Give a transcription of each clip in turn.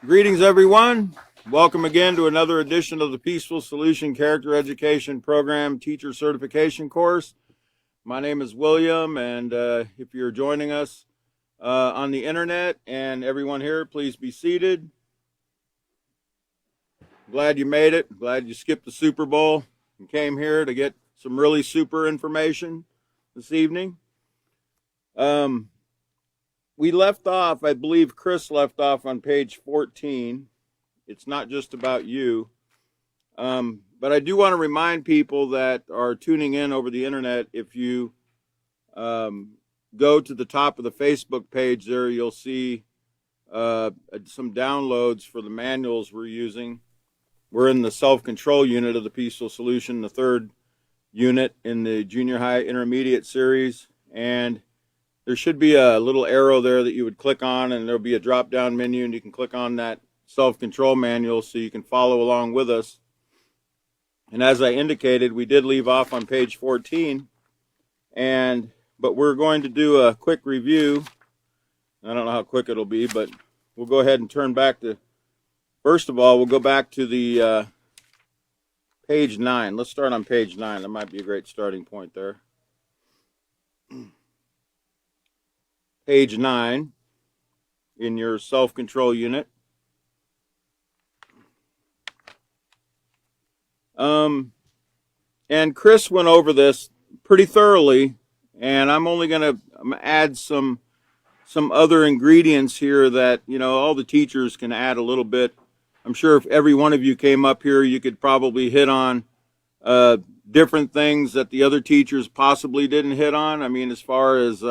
Greetings, everyone. Welcome again to another edition of the Peaceful Solution Character Education Program Teacher Certification course. My name is William, and if you're joining us on the internet and everyone here, please be seated. Glad you made it. Glad you skipped the Super Bowl and came here to get some really super information this evening. We left off, I believe Chris left off on page 14. It's not just about you. But I do want to remind people that are tuning in over the internet, if you go to the top of the Facebook page there, you'll see some downloads for the manuals we're using. We're in the self-control unit of the Peaceful Solution, the third unit in the junior high intermediate series. And there should be a little arrow there that you would click on, and there'll be a drop-down menu, and you can click on that self-control manual so you can follow along with us. And as I indicated, we did leave off on page 14, but we're going to do a quick review. I don't know how quick it'll be, but we'll go ahead and turn back to, first of all, we'll go back to the page 9. Let's start on page 9. That might be a great starting point there. Page 9 in your self-control unit. And Chris went over this pretty thoroughly, and I'm going to add some other ingredients here that, all the teachers can add a little bit. I'm sure if every one of you came up here, you could probably hit on different things that the other teachers possibly didn't hit on. I mean, as far as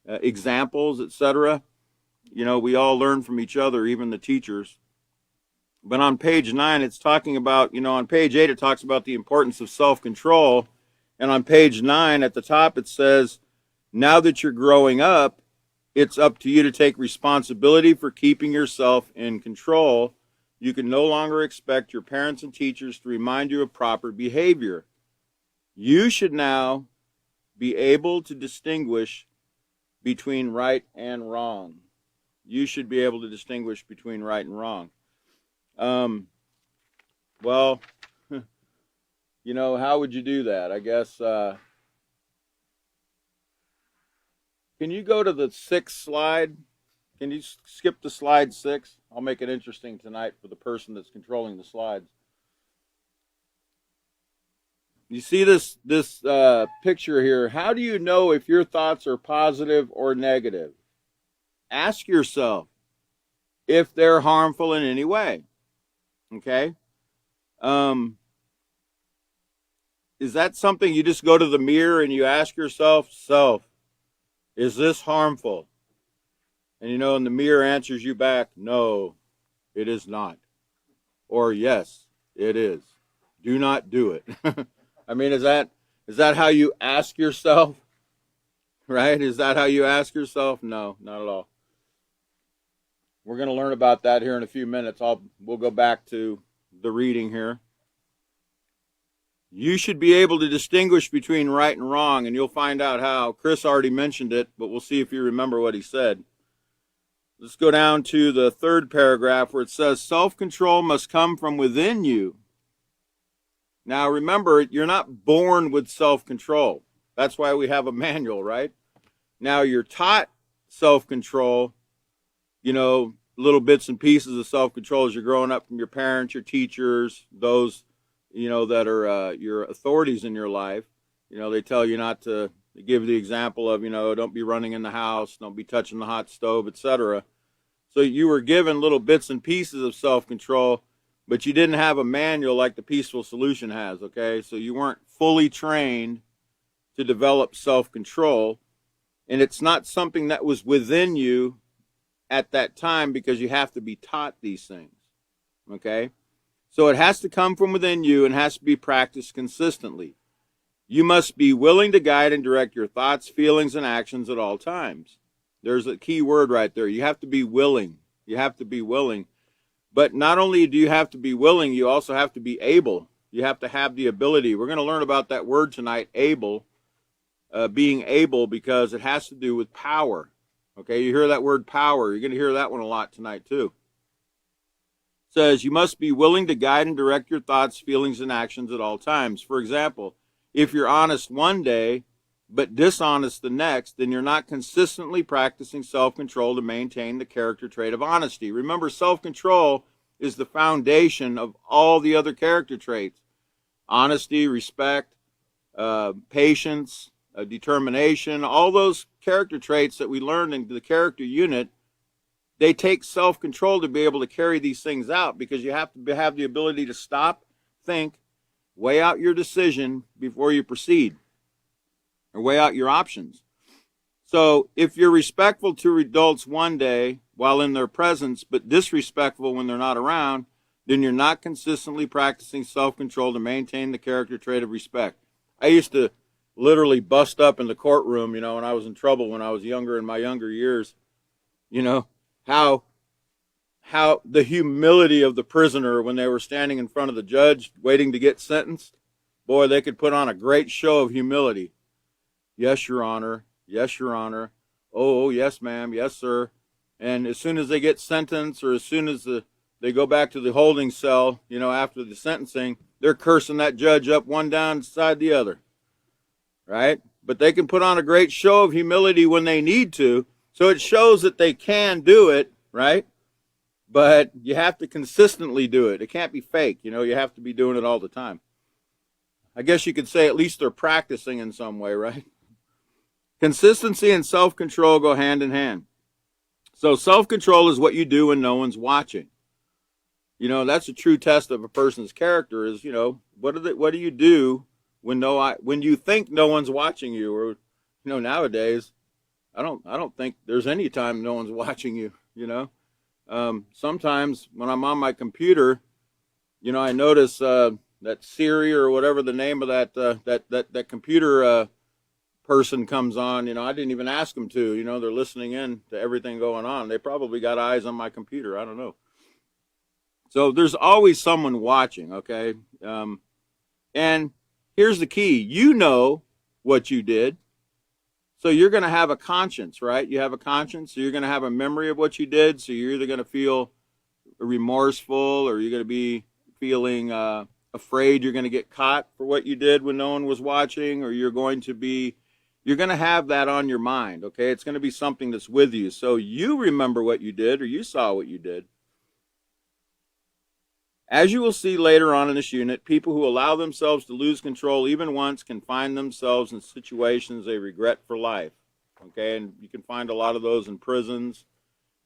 examples, etc. We all learn from each other, even the teachers. But on page 9, it's talking about, on page 8, it talks about the importance of self-control. And on page 9, at the top, it says, now that you're growing up, it's up to you to take responsibility for keeping yourself in control. You can no longer expect your parents and teachers to remind you of proper behavior. You should now be able to distinguish between right and wrong. You should be able to distinguish between right and wrong. Well, how would you do that? I guess, can you go to the 6th slide? Can you skip to slide 6? I'll make it interesting tonight for the person that's controlling the slides. You see this picture here. How do you know if your thoughts are positive or negative? Ask yourself if they're harmful in any way. Okay? Is that something you just go to the mirror and you ask yourself, is this harmful? And and the mirror answers you back, no, it is not. Or yes, it is. Do not do it. I mean, is that how you ask yourself? Right? Is that how you ask yourself? No, not at all. We're going to learn about that here in a few minutes. We'll go back to the reading here. You should be able to distinguish between right and wrong, and you'll find out how. Chris already mentioned it, but we'll see if you remember what he said. Let's go down to the 3rd paragraph where it says, self-control must come from within you. Now remember, you're not born with self-control. That's why we have a manual, right? Now you're taught self-control, little bits and pieces of self-control as you're growing up from your parents, your teachers, those, that are your authorities in your life. They tell you not to give the example of, don't be running in the house, don't be touching the hot stove, etc. So you were given little bits and pieces of self-control, but you didn't have a manual like the Peaceful Solution has, okay? So you weren't fully trained to develop self-control, and it's not something that was within you at that time because you have to be taught these things, okay? So it has to come from within you and has to be practiced consistently. You must be willing to guide and direct your thoughts, feelings, and actions at all times. There's a key word right there. You have to be willing. You have to be willing. But not only do you have to be willing, you also have to be able. You have to have the ability. We're going to learn about that word tonight, able, being able, because it has to do with power. Okay, you hear that word power. You're going to hear that one a lot tonight too. says you must be willing to guide and direct your thoughts, feelings, and actions at all times. For example, if you're honest one day but dishonest the next, then you're not consistently practicing self-control to maintain the character trait of honesty. Remember, self-control is the foundation of all the other character traits. Honesty, respect, patience, determination, all those character traits that we learned in the character unit, they take self-control to be able to carry these things out, because you have to have the ability to stop, think, weigh out your decision before you proceed, or weigh out your options. So if you're respectful to adults one day while in their presence, but disrespectful when they're not around, then you're not consistently practicing self-control to maintain the character trait of respect. I used to literally bust up in the courtroom, when I was in trouble when I was younger, in my younger years, how the humility of the prisoner when they were standing in front of the judge waiting to get sentenced. Boy, they could put on a great show of humility. Yes, Your Honor. Yes, Your Honor. Oh, yes, ma'am. Yes, sir. And as soon as they get sentenced, or as soon as they go back to the holding cell, after the sentencing, they're cursing that judge up one downside the other. Right? But they can put on a great show of humility when they need to. So it shows that they can do it, right? But you have to consistently do it. It can't be fake. You have to be doing it all the time. I guess you could say at least they're practicing in some way, right? Consistency and self-control go hand in hand. So self-control is what you do when no one's watching. That's a true test of a person's character is, what do you do when you think no one's watching you? Or, nowadays, I don't think there's any time no one's watching you, Sometimes when I'm on my computer, I notice that Siri or whatever the name of that computer person comes on. I didn't even ask them to. They're listening in to everything going on. They probably got eyes on my computer. I don't know. So there's always someone watching, okay? And here's the key. You know what you did. So you're going to have a conscience, right? You have a conscience, so you're going to have a memory of what you did. So you're either going to feel remorseful, or you're going to be feeling afraid you're going to get caught for what you did when no one was watching, or you're going to have that on your mind, okay? It's going to be something that's with you. So you remember what you did, or you saw what you did. As you will see later on in this unit, people who allow themselves to lose control even once can find themselves in situations they regret for life. Okay, and you can find a lot of those in prisons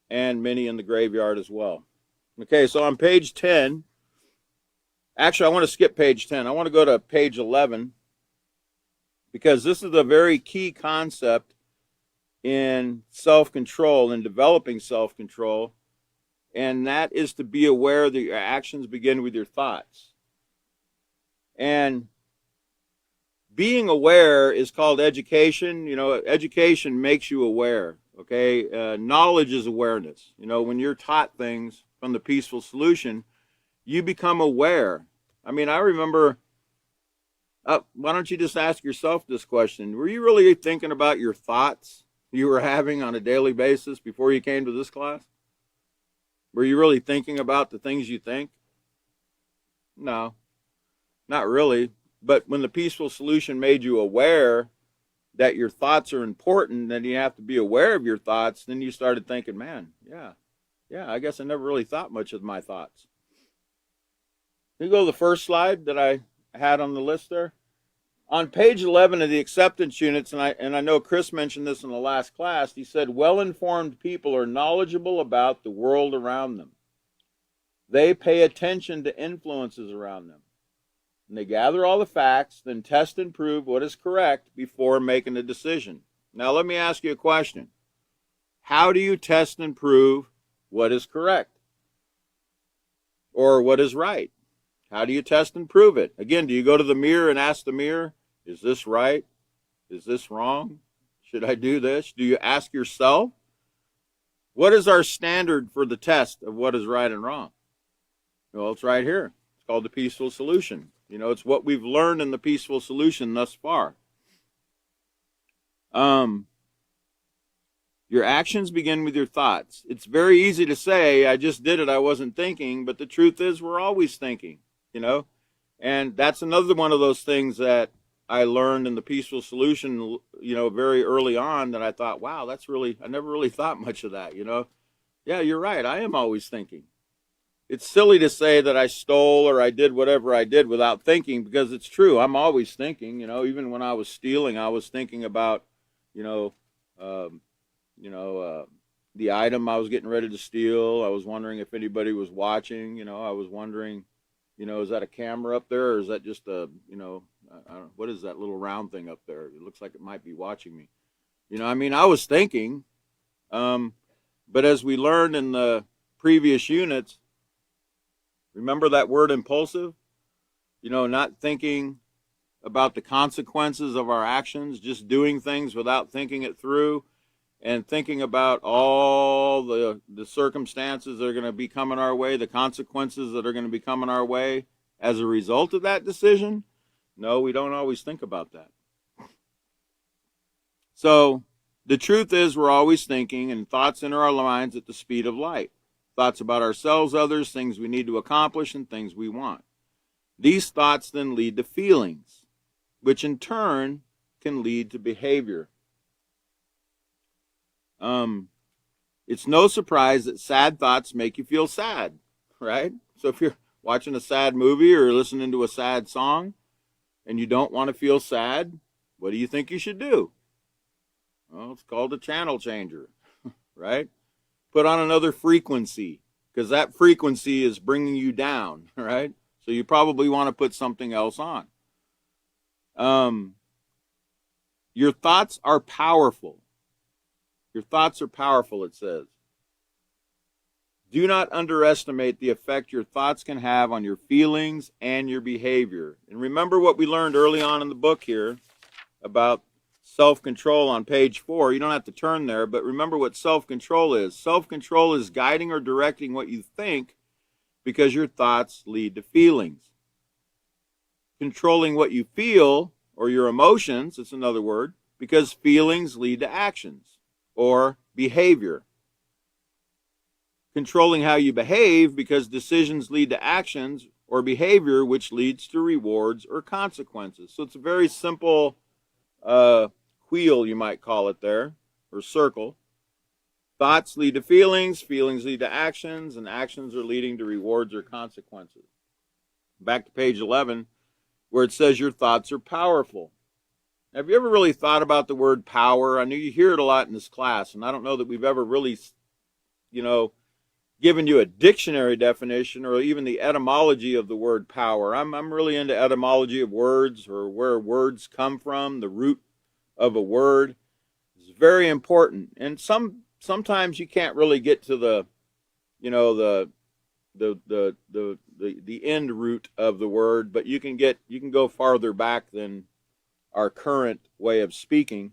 and many in the graveyard as well. Okay, so on page 10, actually I want to skip page 10. I want to go to page 11, because this is a very key concept in self-control, in developing self-control. And that is to be aware that your actions begin with your thoughts. And being aware is called education. Education makes you aware, okay? Knowledge is awareness. When you're taught things from the peaceful solution, you become aware. I remember, why don't you just ask yourself this question? Were you really thinking about your thoughts you were having on a daily basis before you came to this class? Were you really thinking about the things you think? No, not really. But when the peaceful solution made you aware that your thoughts are important, then you have to be aware of your thoughts, then you started thinking, man, yeah, I guess I never really thought much of my thoughts. Can you go to the first slide that I had on the list there? On page 11 of the acceptance units, and I know Chris mentioned this in the last class, he said, well-informed people are knowledgeable about the world around them. They pay attention to influences around them. And they gather all the facts, then test and prove what is correct before making a decision. Now let me ask you a question. How do you test and prove what is correct? Or what is right? How do you test and prove it? Again, do you go to the mirror and ask the mirror, is this right? Is this wrong? Should I do this? Do you ask yourself? What is our standard for the test of what is right and wrong? Well, it's right here. It's called the peaceful solution. It's what we've learned in the peaceful solution thus far. Your Your actions begin with your thoughts. It's very easy to say, I just did it, I wasn't thinking, but the truth is we're always thinking, you know? And that's another one of those things that I learned in the Peaceful Solution, you know, very early on, that I thought, wow, that's really, I never really thought much of that, you know? Yeah, you're right, I am always thinking. It's silly to say that I stole or I did whatever I did without thinking, because it's true. I'm always thinking, you know, even when I was stealing, I was thinking about, you know, um, the item I was getting ready to steal. I was wondering if anybody was watching. You know, I was wondering, you know, is that a camera up there, or is that just a, you know, I don't know, what is that little round thing up there? It looks like it might be watching me. You know, I mean, I was thinking, but as we learned in the previous units, remember that word impulsive? You know, not thinking about the consequences of our actions, just doing things without thinking it through, and thinking about all the circumstances that are going to be coming our way, the consequences that are going to be coming our way as a result of that decision. No, we don't always think about that. So the truth is we're always thinking, and thoughts enter our minds at the speed of light. Thoughts about ourselves, others, things we need to accomplish, and things we want. These thoughts then lead to feelings, which in turn can lead to behavior. It's no surprise that sad thoughts make you feel sad, right? So if you're watching a sad movie or listening to a sad song and you don't want to feel sad, what do you think you should do? Well, it's called a channel changer, right? Put on another frequency, because that frequency is bringing you down, right? So you probably want to put something else on. Your thoughts are powerful. Your thoughts are powerful, it says. Do not underestimate the effect your thoughts can have on your feelings and your behavior. And remember what we learned early on in the book here about self-control on page 4. You don't have to turn there, but remember what self-control is. Self-control is guiding or directing what you think, because your thoughts lead to feelings. Controlling what you feel, or your emotions, it's another word, because feelings lead to actions or behavior. Controlling how you behave, because decisions lead to actions or behavior, which leads to rewards or consequences. So it's a very simple wheel, you might call it there, or circle. Thoughts lead to feelings, feelings lead to actions, and actions are leading to rewards or consequences. Back to page 11, where it says your thoughts are powerful. Have you ever really thought about the word power? I know you hear it a lot in this class, and I don't know that we've ever really, you know, given you a dictionary definition or even the etymology of the word power. I'm really into etymology of words, or where words come from, the root of a word. It's very important. And sometimes you can't really get to the, you know, the end root of the word, but you can go farther back than our current way of speaking.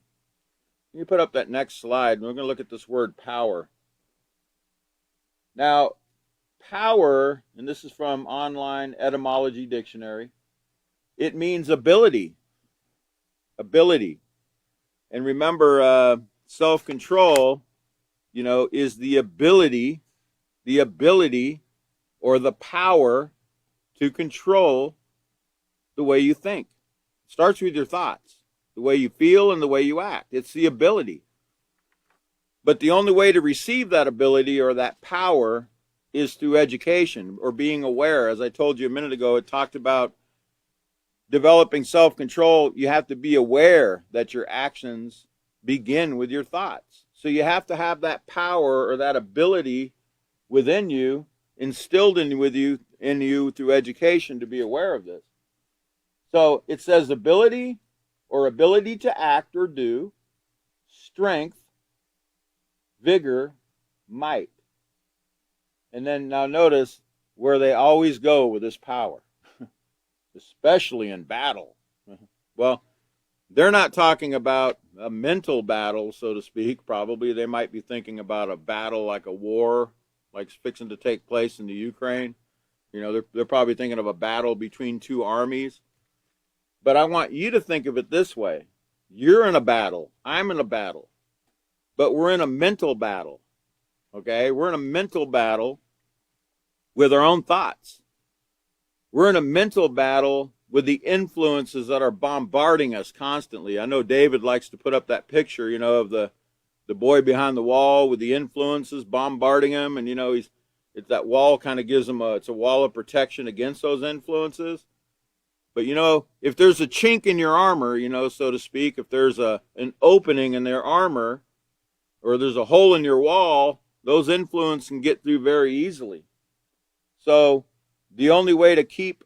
You put up that next slide, and we're going to look at this word power. Now, power, and this is from Online Etymology Dictionary, it means ability. Ability. And remember, self-control, you know, is the ability or the power to control the way you think. It starts with your thoughts, the way you feel and the way you act. It's the ability. But the only way to receive that ability or that power is through education or being aware. As I told you a minute ago, it talked about developing self-control. You have to be aware that your actions begin with your thoughts. So you have to have that power or that ability within you, instilled in you through education, to be aware of this. So it says ability, or ability to act or do, strength, vigor, might. And then now notice where they always go with this power, especially in battle. Well, they're not talking about a mental battle, so to speak. Probably they might be thinking about a battle like a war, like fixing to take place in the Ukraine. You know, they're probably thinking of a battle between two armies. But I want you to think of it this way. You're in a battle. I'm in a battle. but we're in a mental battle. Okay, we're in a mental battle with our own thoughts. We're in a mental battle with the influences that are bombarding us constantly. I know David likes to put up that picture, of the boy behind the wall with the influences bombarding him, and it's that wall kind of gives him it's a wall of protection against those influences. But if there's a chink in your armor, so to speak, if there's an opening in their armor, or there's a hole in your wall, those influences can get through very easily. So the only way to keep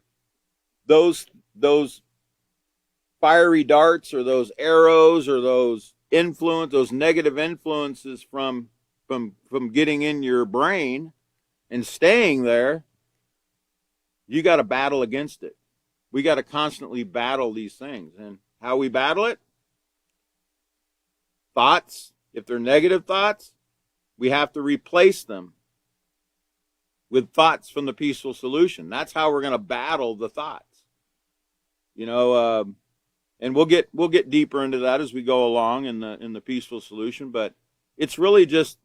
those fiery darts or those arrows or those negative influences from getting in your brain and staying there, you got to battle against it. We got to constantly battle these things. And how we battle it? Thoughts, if they're negative thoughts, we have to replace them with thoughts from the peaceful solution. That's how we're going to battle the thoughts. And we'll get deeper into that as we go along in the peaceful solution. But it's really just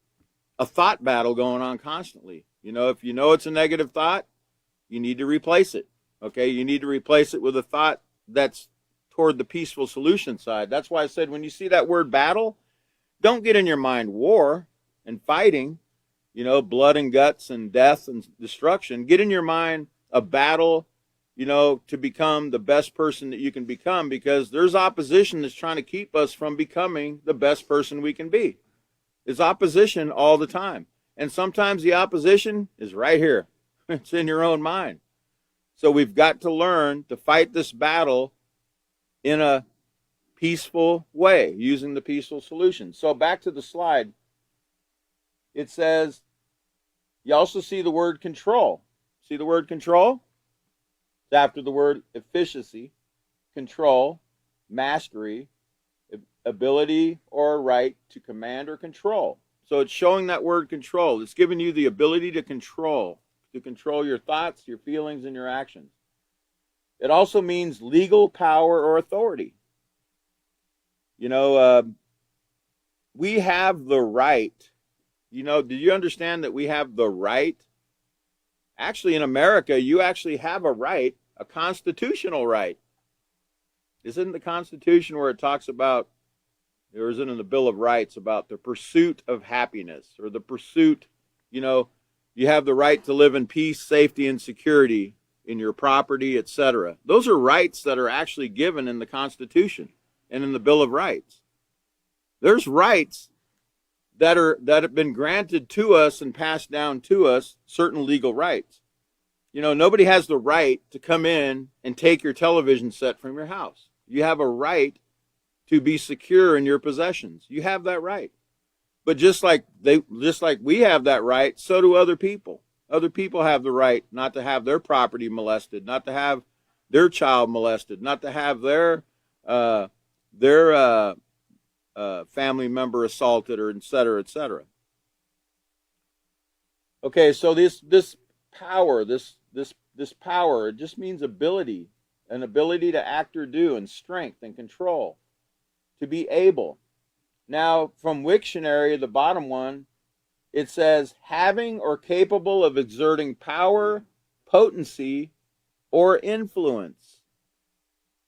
a thought battle going on constantly. If you know it's a negative thought, you need to replace it. Okay, you need to replace it with a thought that's toward the peaceful solution side. That's why I said when you see that word battle, don't get in your mind war and fighting, blood and guts and death and destruction. Get in your mind a battle, to become the best person that you can become, because there's opposition that's trying to keep us from becoming the best person we can be. There's opposition all the time. And sometimes the opposition is right here. It's in your own mind. So we've got to learn to fight this battle in a peaceful way, using the peaceful solution. So back to the slide. It says, you also see the word control. See the word control? It's after the word efficiency, control, mastery, ability or right to command or control. So it's showing that word control. It's giving you the ability to control your thoughts, your feelings, and your actions. It also means legal power or authority. We have the right. Do you understand that we have the right? Actually, in America, you actually have a right, a constitutional right. Isn't the Constitution where it talks about, or is it in the Bill of Rights, about the pursuit of happiness, or the pursuit, you have the right to live in peace, safety, and security in your property, etc. Those are rights that are actually given in the Constitution and in the Bill of Rights. There's rights that have been granted to us and passed down to us, certain legal rights. Nobody has the right to come in and take your television set from your house. You have a right to be secure in your possessions. You have that right. But just like we have that right, so do other people. Other people have the right not to have their property molested, not to have their child molested, not to have their family member assaulted, or et cetera, et cetera. Okay, so this power, this power, it just means ability, an ability to act or do, and strength and control, to be able. Now, from Wiktionary, the bottom one, it says having or capable of exerting power, potency, or influence.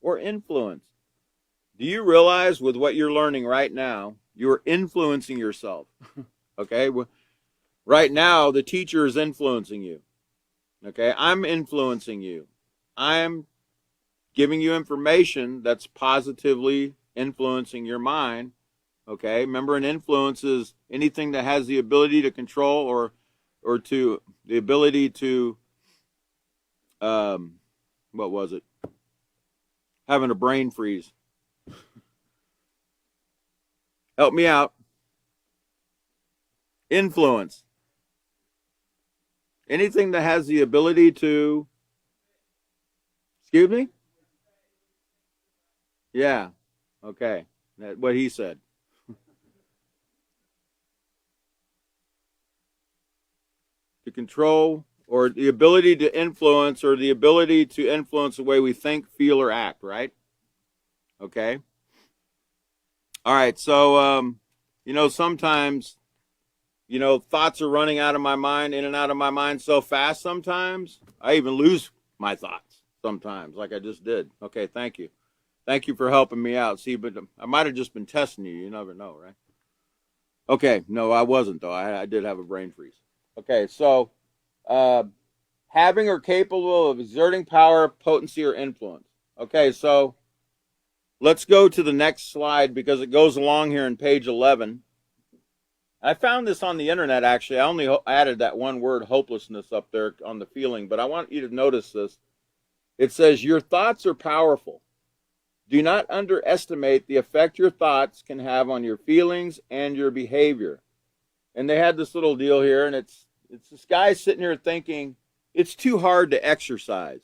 Or influence. Do you realize with what you're learning right now, you're influencing yourself? Okay? Right now, the teacher is influencing you. Okay? I'm influencing you. I'm giving you information that's positively influencing your mind. Okay? Remember, an influence is anything that has the ability to control or to the ability to, what was it? Having a brain freeze. Help me out. Influence. Anything that has the ability to, excuse me? Yeah. Okay. That's what he said. To control, or the ability to influence, or the ability to influence the way we think, feel, or act, right? Okay. All right, so sometimes, thoughts are running out of my mind, in and out of my mind so fast sometimes. I even lose my thoughts sometimes, like I just did. Okay, thank you. Thank you for helping me out. See, but I might have just been testing you. You never know, right? Okay, no, I wasn't, though. I did have a brain freeze. Okay, so uh, having or capable of exerting power, potency, or influence. Okay, so let's go to the next slide because it goes along here in page 11. I found this on the internet, actually. I only added that one word, hopelessness, up there on the feeling, but I want you to notice this. It says, your thoughts are powerful. Do not underestimate the effect your thoughts can have on your feelings and your behavior. And they had this little deal here, and it's this guy sitting here thinking, it's too hard to exercise.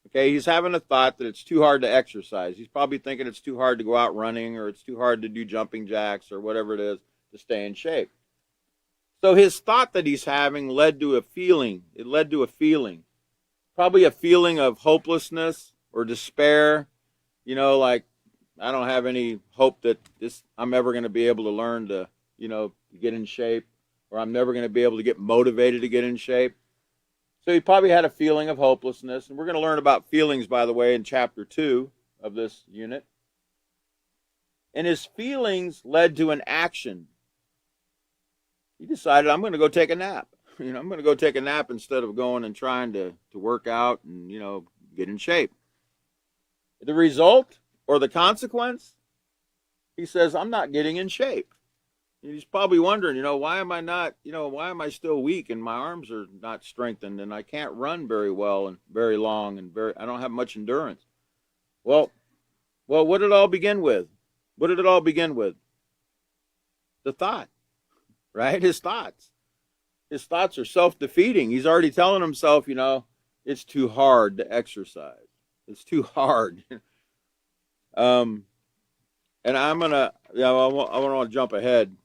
Okay, he's having a thought that it's too hard to exercise. He's probably thinking it's too hard to go out running, or it's too hard to do jumping jacks, or whatever it is to stay in shape. So his thought that he's having led to a feeling. It led to a feeling. Probably a feeling of hopelessness or despair. Like, I don't have any hope that I'm ever going to be able to learn to, get in shape, or I'm never going to be able to get motivated to get in shape. So he probably had a feeling of hopelessness. And we're going to learn about feelings, by the way, in chapter 2 of this unit. And his feelings led to an action. He decided, I'm going to go take a nap. I'm going to go take a nap instead of going and trying to work out and, get in shape. The result or the consequence, he says, I'm not getting in shape. And he's probably wondering, why am I not, why am I still weak and my arms are not strengthened and I can't run very well and very long and I don't have much endurance. Well, what did it all begin with? What did it all begin with? The thought, right? His thoughts. His thoughts are self-defeating. He's already telling himself, it's too hard to exercise. It's too hard. And I want to jump ahead.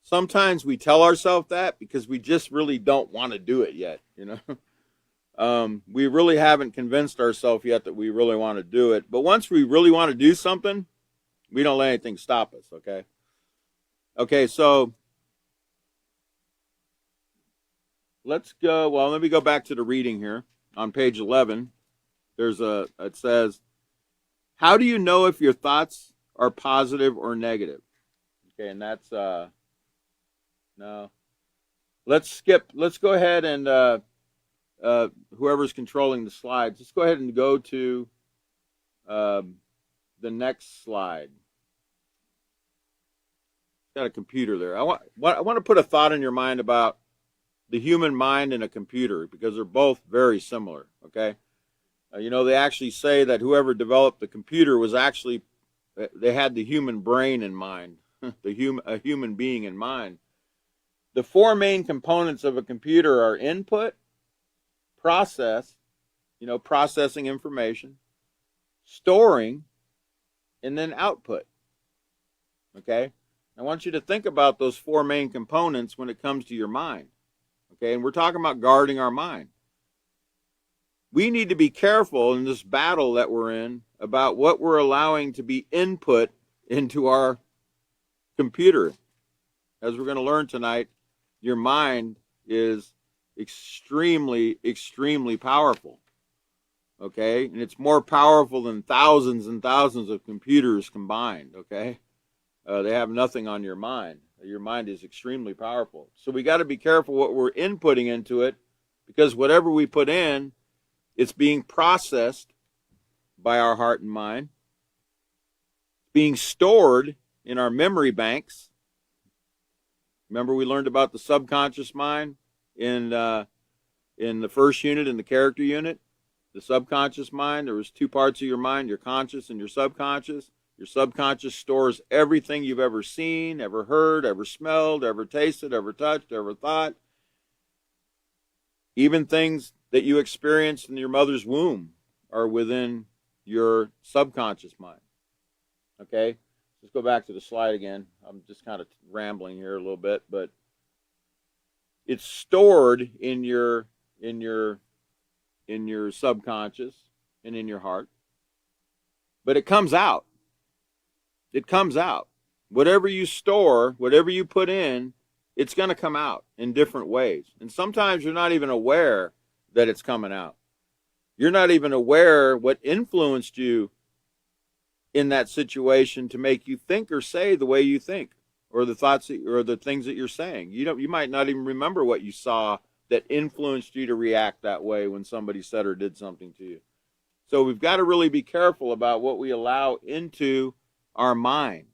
Sometimes we tell ourselves that because we just really don't want to do it yet, we really haven't convinced ourselves yet that we really want to do it. But once we really want to do something, we don't let anything stop us, okay? Okay, so let's go. Well, let me go back to the reading here on page 11. It says, how do you know if your thoughts are positive or negative? Okay, and that's, no. Let's go ahead and, whoever's controlling the slides, let's go ahead and go to the next slide. Got a computer there. I want to put a thought in your mind about the human mind and a computer because they're both very similar, okay? They actually say that whoever developed the computer was actually, they had the human brain in mind, a human being in mind. The four main components of a computer are input, process, processing information, storing, and then output, okay? I want you to think about those four main components when it comes to your mind, okay? And we're talking about guarding our mind. We need to be careful in this battle that we're in about what we're allowing to be input into our computer. As we're going to learn tonight, your mind is extremely, extremely powerful. Okay? And it's more powerful than thousands and thousands of computers combined. Okay? They have nothing on your mind. Your mind is extremely powerful. So we got to be careful what we're inputting into it because whatever we put in, it's being processed by our heart and mind, being stored in our memory banks. Remember we learned about the subconscious mind in the first unit, in the character unit? The subconscious mind, there was two parts of your mind, your conscious and your subconscious. Your subconscious stores everything you've ever seen, ever heard, ever smelled, ever tasted, ever touched, ever thought. Even things that you experienced in your mother's womb are within your subconscious mind. Okay? Let's go back to the slide again. I'm just kind of rambling here a little bit, but it's stored in your subconscious and in your heart. But it comes out. It comes out Whatever you store, whatever you put in, it's going to come out in different ways. And sometimes you're not even aware that it's coming out. You're not even aware what influenced you in that situation to make you think or say the way you think, or the thoughts or the things that you're saying. You might not even remember what you saw that influenced you to react that way when somebody said or did something to you. So we've got to really be careful about what we allow into our mind.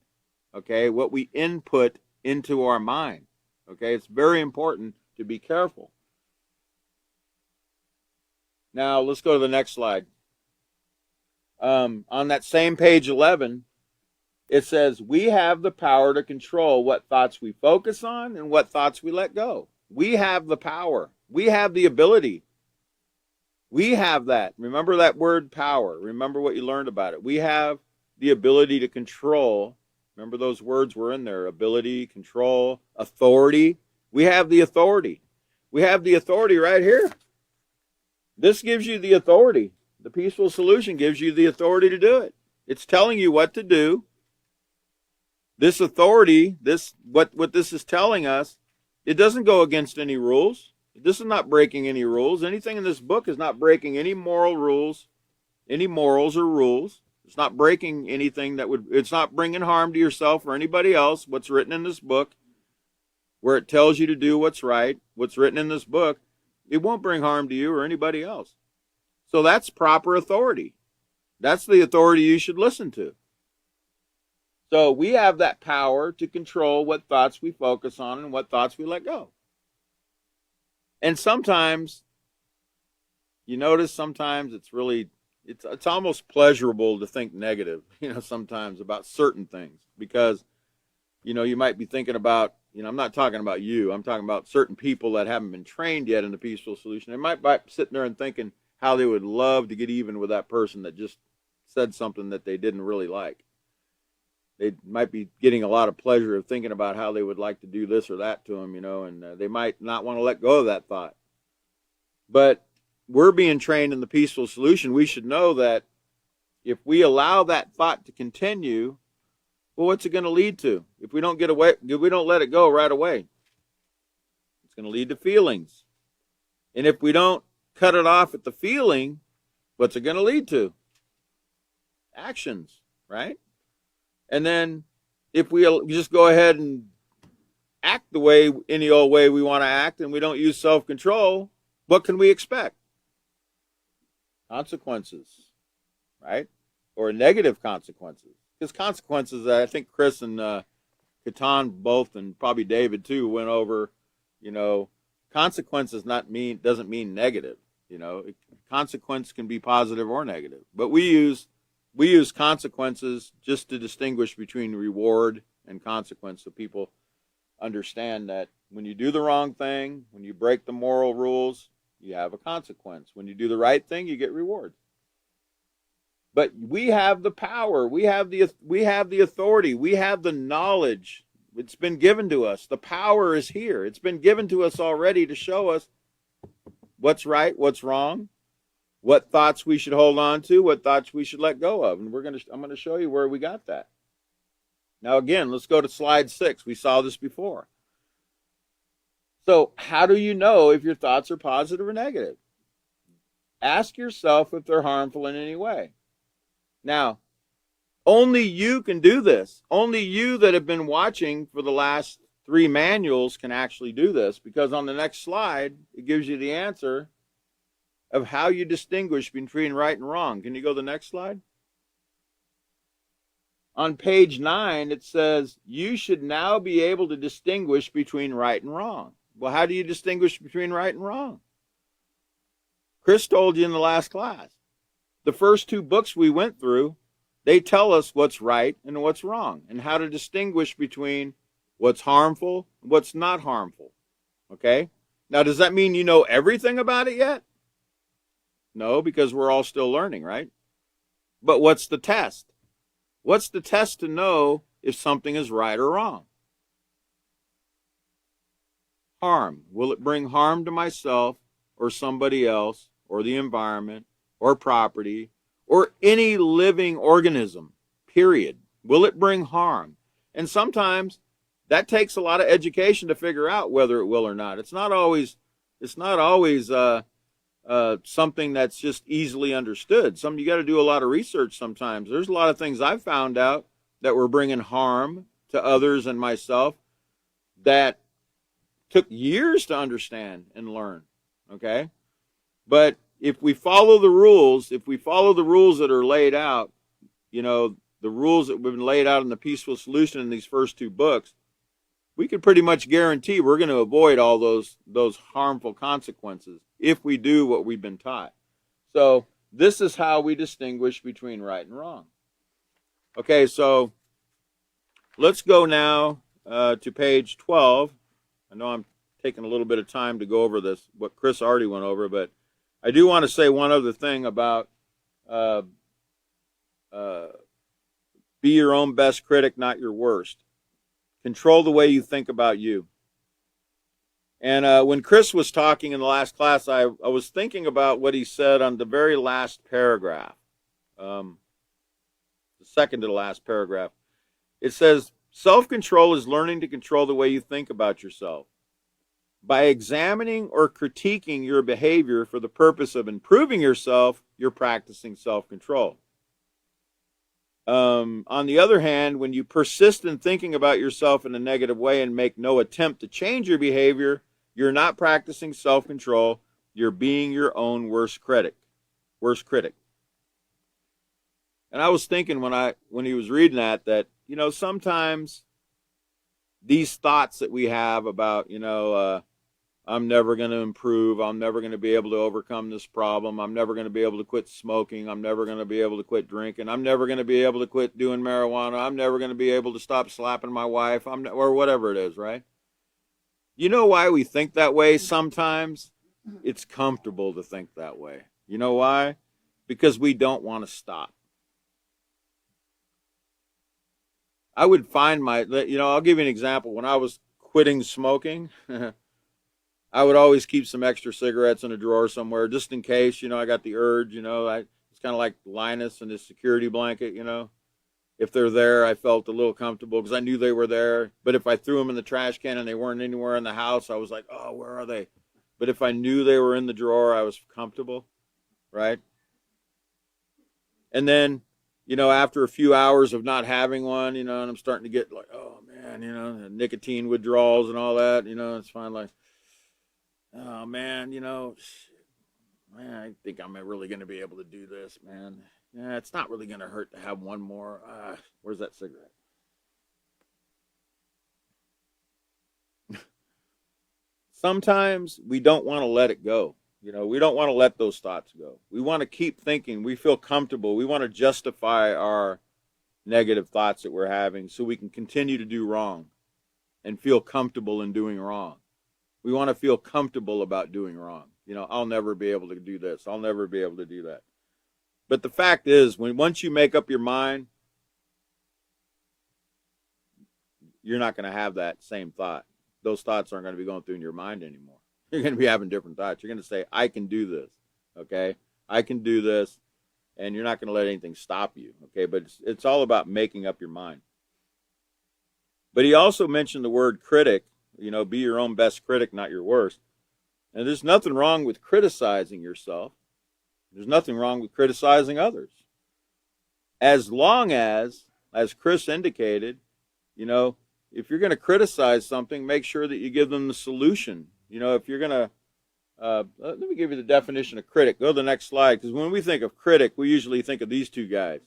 Okay, what we input into our mind. Okay, it's very important to be careful. Now let's go to the next slide. On that same page 11, it says, we have the power to control what thoughts we focus on and what thoughts we let go. We have the power. We have the ability. We have that. Remember that word power. Remember what you learned about it. We have the ability to control. Remember those words were in there. Ability, control, authority. We have the authority. We have the authority right here. This gives you the authority. The peaceful solution gives you the authority to do it. It's telling you what to do. This authority, what this is telling us, it doesn't go against any rules. This is not breaking any rules. Anything in this book is not breaking any moral rules, any morals or rules. It's not breaking anything it's not bringing harm to yourself or anybody else. What's written in this book, where it tells you to do what's right, what's written in this book, it won't bring harm to you or anybody else. So that's proper authority. That's the authority you should listen to. So we have that power to control what thoughts we focus on and what thoughts we let go. And sometimes, you notice sometimes it's almost pleasurable to think negative, sometimes about certain things. Because, you might be thinking about, I'm not talking about you. I'm talking about certain people that haven't been trained yet in the peaceful solution. They might be sitting there and thinking how they would love to get even with that person that just said something that they didn't really like. They might be getting a lot of pleasure of thinking about how they would like to do this or that to them, and they might not want to let go of that thought. But we're being trained in the peaceful solution. We should know that if we allow that thought to continue, well, what's it going to lead to? If we don't let it go right away, it's going to lead to feelings. And if we don't cut it off at the feeling, what's it going to lead to? Actions, right? And then if we just go ahead and act any old way we want to act, and we don't use self-control, what can we expect? Consequences, right? Or negative consequences. Because consequences, I think Chris and Catan both, and probably David too, went over, consequences doesn't mean negative. Consequence can be positive or negative. But we use consequences just to distinguish between reward and consequence, so people understand that when you do the wrong thing, when you break the moral rules, you have a consequence. When you do the right thing, you get reward. But we have the power, we have the authority, we have the knowledge. It's been given to us. The power is here. It's been given to us already to show us what's right, what's wrong, what thoughts we should hold on to, what thoughts we should let go of. And I'm going to show you where we got that. Now again, let's go to slide 6. We saw this before. So how do you know if your thoughts are positive or negative? Ask yourself if they're harmful in any way. Now, only you can do this. Only you that have been watching for the last 3 manuals can actually do this, because on the next slide, it gives you the answer of how you distinguish between right and wrong. Can you go to the next slide? On page 9, it says, you should now be able to distinguish between right and wrong. Well, how do you distinguish between right and wrong? Chris told you in the last class. The first 2 books we went through, they tell us what's right and what's wrong, and how to distinguish between what's harmful and what's not harmful. Okay? Now, does that mean you know everything about it yet? No, because we're all still learning, right? But what's the test? What's the test to know if something is right or wrong? Harm. Will it bring harm to myself or somebody else or the environment or property or any living organism? Period. Will it bring harm? And sometimes that takes a lot of education to figure out whether it will or not. It's not always something that's just easily understood. You got to do a lot of research sometimes. There's a lot of things I've found out that were bringing harm to others and myself that took years to understand and learn, okay? But if we follow the rules, that are laid out, the rules that have been laid out in the Peaceful Solution in these first two books, we can pretty much guarantee we're going to avoid all those harmful consequences if we do what we've been taught. So this is how we distinguish between right and wrong. Okay, so let's go now to page 12. I know I'm taking a little bit of time to go over this, what Chris already went over, but I do want to say one other thing about be your own best critic, not your worst. Control the way you think about you. And when Chris was talking in the last class, I was thinking about what he said on the very last paragraph, the second to the last paragraph. It says, self-control is learning to control the way you think about yourself. By examining or critiquing your behavior for the purpose of improving yourself, you're practicing self-control. On the other hand, when you persist in thinking about yourself in a negative way and make no attempt to change your behavior, you're not practicing self-control. You're being your own worst critic. And I was thinking when he was reading that sometimes these thoughts that we have about, I'm never going to improve, I'm never going to be able to overcome this problem, I'm never going to be able to quit smoking, I'm never going to be able to quit drinking, I'm never going to be able to quit doing marijuana, I'm never going to be able to stop slapping my wife, or whatever it is, right? You know why we think that way sometimes? It's comfortable to think that way. You know why? Because we don't want to stop. I would find I'll give you an example. When I was quitting smoking, I would always keep some extra cigarettes in a drawer somewhere just in case, I got the urge, it's kind of like Linus and his security blanket, If they're there, I felt a little comfortable because I knew they were there. But if I threw them in the trash can and they weren't anywhere in the house, I was like, oh, where are they? But if I knew they were in the drawer, I was comfortable, right? And then, after a few hours of not having one, and I'm starting to get like, oh, man, nicotine withdrawals and all that, it's fine, like, oh, man, I think I'm really going to be able to do this, man. Yeah, it's not really going to hurt to have one more. Where's that cigarette? Sometimes we don't want to let it go. We don't want to let those thoughts go. We want to keep thinking. We feel comfortable. We want to justify our negative thoughts that we're having so we can continue to do wrong and feel comfortable in doing wrong. We want to feel comfortable about doing wrong. I'll never be able to do this. I'll never be able to do that. But the fact is, once you make up your mind, you're not going to have that same thought. Those thoughts aren't going to be going through in your mind anymore. You're going to be having different thoughts. You're going to say, I can do this, okay? I can do this, and you're not going to let anything stop you, okay? But it's all about making up your mind. But he also mentioned the word critic, be your own best critic, not your worst. And there's nothing wrong with criticizing yourself. There's nothing wrong with criticizing others. As long as Chris indicated, if you're going to criticize something, make sure that you give them the solution. If you're going to, let me give you the definition of critic. Go to the next slide, because when we think of critic, we usually think of these two guys.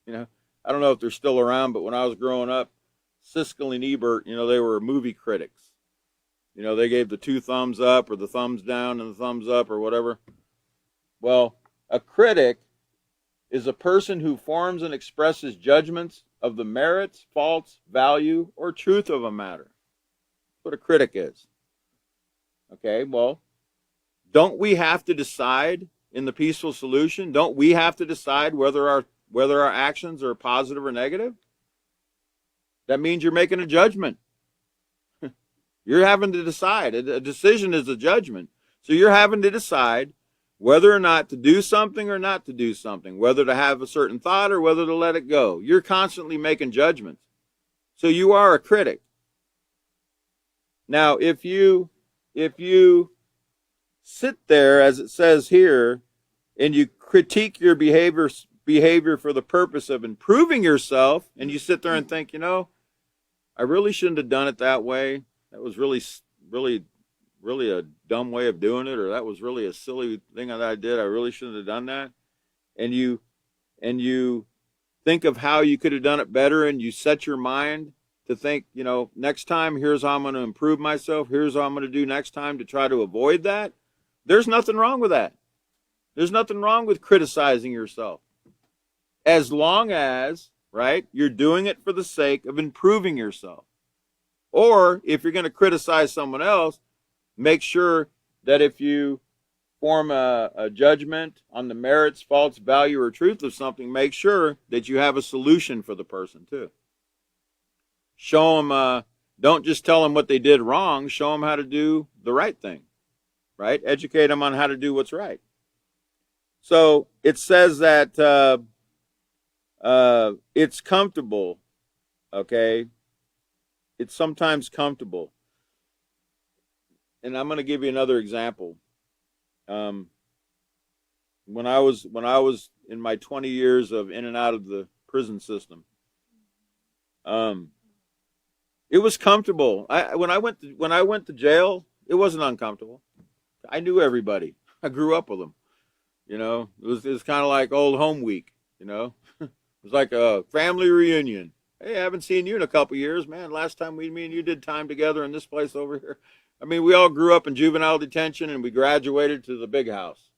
I don't know if they're still around, but when I was growing up, Siskel and Ebert, they were movie critics. They gave the 2 thumbs up or the thumbs down and the thumbs up or whatever. Well, a critic is a person who forms and expresses judgments of the merits, faults, value, or truth of a matter. That's what a critic is. Okay, well, don't we have to decide in the Peaceful Solution? Don't we have to decide whether our actions are positive or negative? That means you're making a judgment. You're having to decide. A decision is a judgment. So you're having to decide whether or not to do something or not to do something, whether to have a certain thought or whether to let it go. You're constantly making judgments. So you are a critic. Now, if you sit there, as it says here, and you critique your behavior for the purpose of improving yourself, and you sit there and think, I really shouldn't have done it that way. That was really a dumb way of doing it, or that was really a silly thing that I did. I really shouldn't have done that. And you think of how you could have done it better, and you set your mind to think, next time, here's how I'm going to improve myself. Here's how I'm going to do next time to try to avoid that. There's nothing wrong with that. There's nothing wrong with criticizing yourself. As long as, right, you're doing it for the sake of improving yourself. Or if you're going to criticize someone else, make sure that if you form a judgment on the merits, faults, value, or truth of something, make sure that you have a solution for the person too. Show them, don't just tell them what they did wrong, show them how to do the right thing, right? Educate them on how to do what's right. So it says that it's comfortable, okay? It's sometimes comfortable. And I'm going to give you another example. When I was in my 20 years of in and out of the prison system, it was comfortable. When I went to jail, it wasn't uncomfortable. I knew everybody. I grew up with them. It was kind of like old home week. It was like a family reunion. Hey, I haven't seen you in a couple years, man. Last time me and you did time together in this place over here. I mean, we all grew up in juvenile detention, and we graduated to the big house.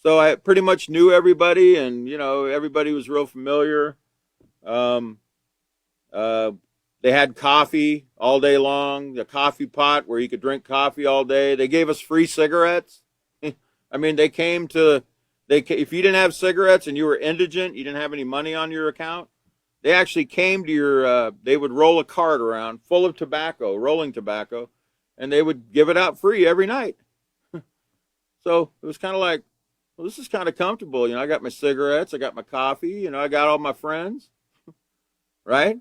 So I pretty much knew everybody, and everybody was real familiar. They had coffee all day long, the coffee pot where you could drink coffee all day. They gave us free cigarettes. I mean, if you didn't have cigarettes and you were indigent, you didn't have any money on your account, they actually came to they would roll a cart around full of tobacco, rolling tobacco, and they would give it out free every night. So it was kind of like, well, this is kind of comfortable. I got my cigarettes, I got my coffee, I got all my friends, right?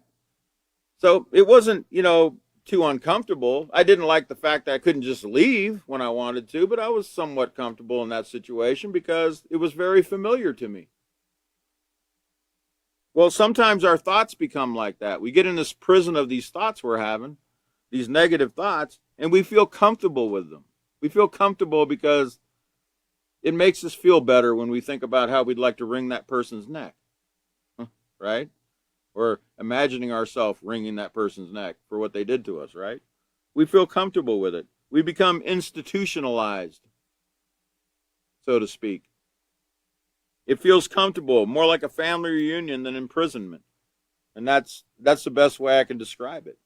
So it wasn't, too uncomfortable. I didn't like the fact that I couldn't just leave when I wanted to, but I was somewhat comfortable in that situation because it was very familiar to me. Well, sometimes our thoughts become like that. We get in this prison of these thoughts we're having, these negative thoughts, and we feel comfortable with them. We feel comfortable because it makes us feel better when we think about how we'd like to wring that person's neck, right? Or imagining ourselves wringing that person's neck for what they did to us, right? We feel comfortable with it. We become institutionalized, so to speak. It feels comfortable, more like a family reunion than imprisonment. And that's the best way I can describe it.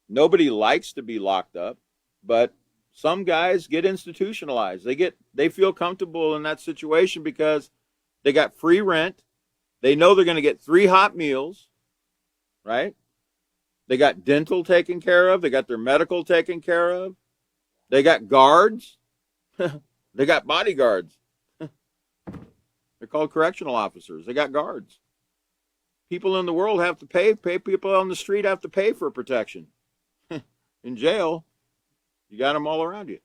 Nobody likes to be locked up, but some guys get institutionalized. They feel comfortable in that situation because they got free rent. They know they're going to get 3 hot meals, right? They got dental taken care of. They got their medical taken care of. They got guards. They got bodyguards. They're called correctional officers. They got guards. People in the world have to pay. People on the street have to pay for protection. In jail, you got them all around you.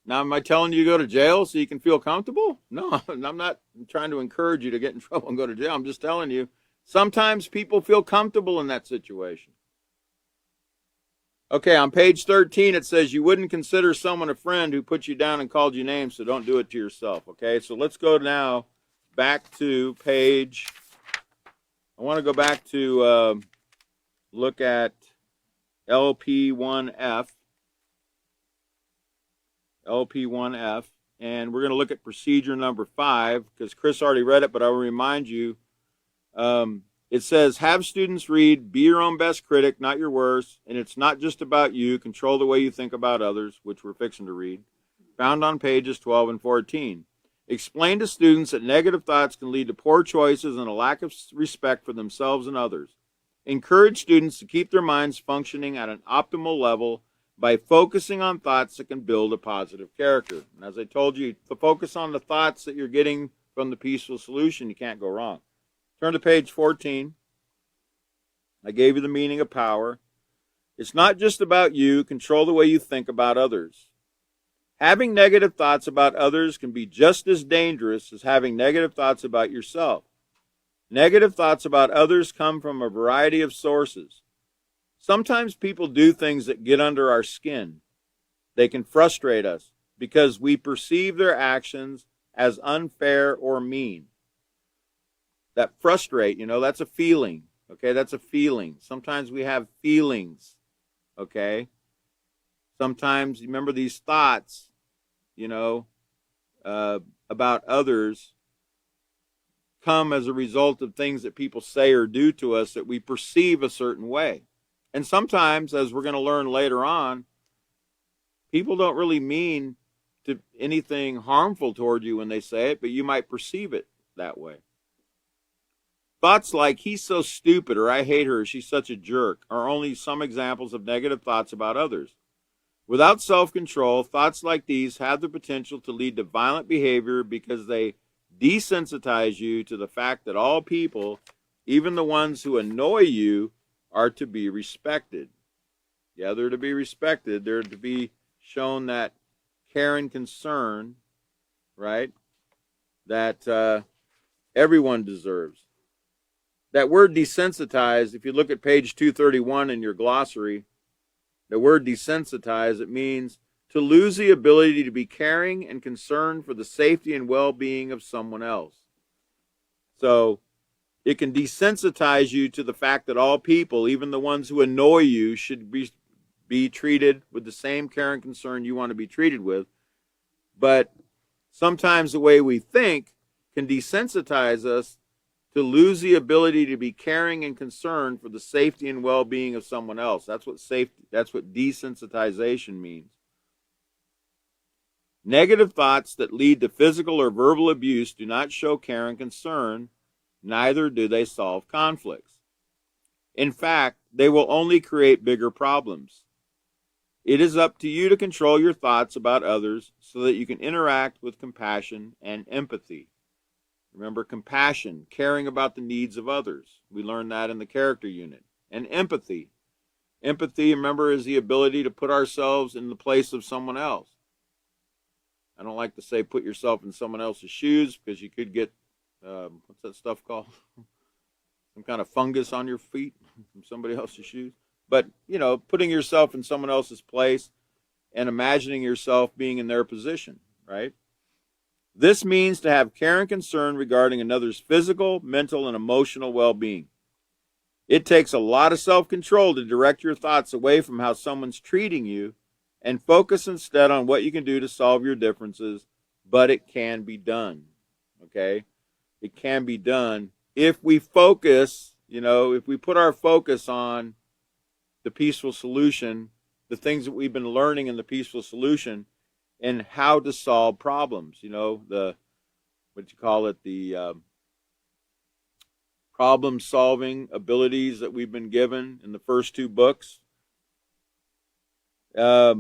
Now, am I telling you to go to jail so you can feel comfortable? No, I'm not trying to encourage you to get in trouble and go to jail. I'm just telling you, sometimes people feel comfortable in that situation. Okay, on page 13, it says you wouldn't consider someone a friend who put you down and called you names, so don't do it to yourself. Okay, so let's go now back to page, I want to go back to look at LP1F. LP1F, and we're going to look at procedure number 5 because Chris already read it, but I will remind you. It says, have students read, be your own best critic, not your worst, and it's not just about you, control the way you think about others, which we're fixing to read, found on pages 12 and 14. Explain to students that negative thoughts can lead to poor choices and a lack of respect for themselves and others. Encourage students to keep their minds functioning at an optimal level by focusing on thoughts that can build a positive character. And as I told you, to focus on the thoughts that you're getting from the peaceful solution, you can't go wrong. Turn to page 14. I gave you the meaning of power. It's not just about you. Control the way you think about others. Having negative thoughts about others can be just as dangerous as having negative thoughts about yourself. Negative thoughts about others come from a variety of sources. Sometimes people do things that get under our skin. They can frustrate us because we perceive their actions as unfair or mean. That frustrate, that's a feeling. Okay, that's a feeling. Sometimes we have feelings. Okay? Sometimes, remember, these thoughts, about others come as a result of things that people say or do to us that we perceive a certain way. And sometimes, as we're going to learn later on, people don't really mean to anything harmful toward you when they say it, but you might perceive it that way. Thoughts like, he's so stupid, or I hate her, or she's such a jerk, are only some examples of negative thoughts about others. Without self-control, thoughts like these have the potential to lead to violent behavior because they desensitize you to the fact that all people, even the ones who annoy you, are to be respected. Yeah, they're to be respected. They're to be shown that care and concern, right, that everyone deserves. That word desensitized, if you look at page 231 in your glossary, the word desensitize, it means to lose the ability to be caring and concerned for the safety and well-being of someone else. So it can desensitize you to the fact that all people, even the ones who annoy you, should be treated with the same care and concern you want to be treated with. But sometimes the way we think can desensitize us to lose the ability to be caring and concerned for the safety and well-being of someone else. That's what desensitization means. Negative thoughts that lead to physical or verbal abuse do not show care and concern, neither do they solve conflicts. In fact, they will only create bigger problems. It is up to you to control your thoughts about others so that you can interact with compassion and empathy. Remember, compassion, caring about the needs of others. We learned that in the character unit. And empathy. Empathy, remember, is the ability to put ourselves in the place of someone else. I don't like to say put yourself in someone else's shoes because you could get, what's that stuff called? Some kind of fungus on your feet from somebody else's shoes. But, putting yourself in someone else's place and imagining yourself being in their position, right? This means to have care and concern regarding another's physical, mental, and emotional well-being. It takes a lot of self-control to direct your thoughts away from how someone's treating you and focus instead on what you can do to solve your differences, but it can be done, okay? It can be done if we focus, if we put our focus on the peaceful solution, the things that we've been learning in the peaceful solution, and how to solve problems, the problem-solving abilities that we've been given in the first two books. It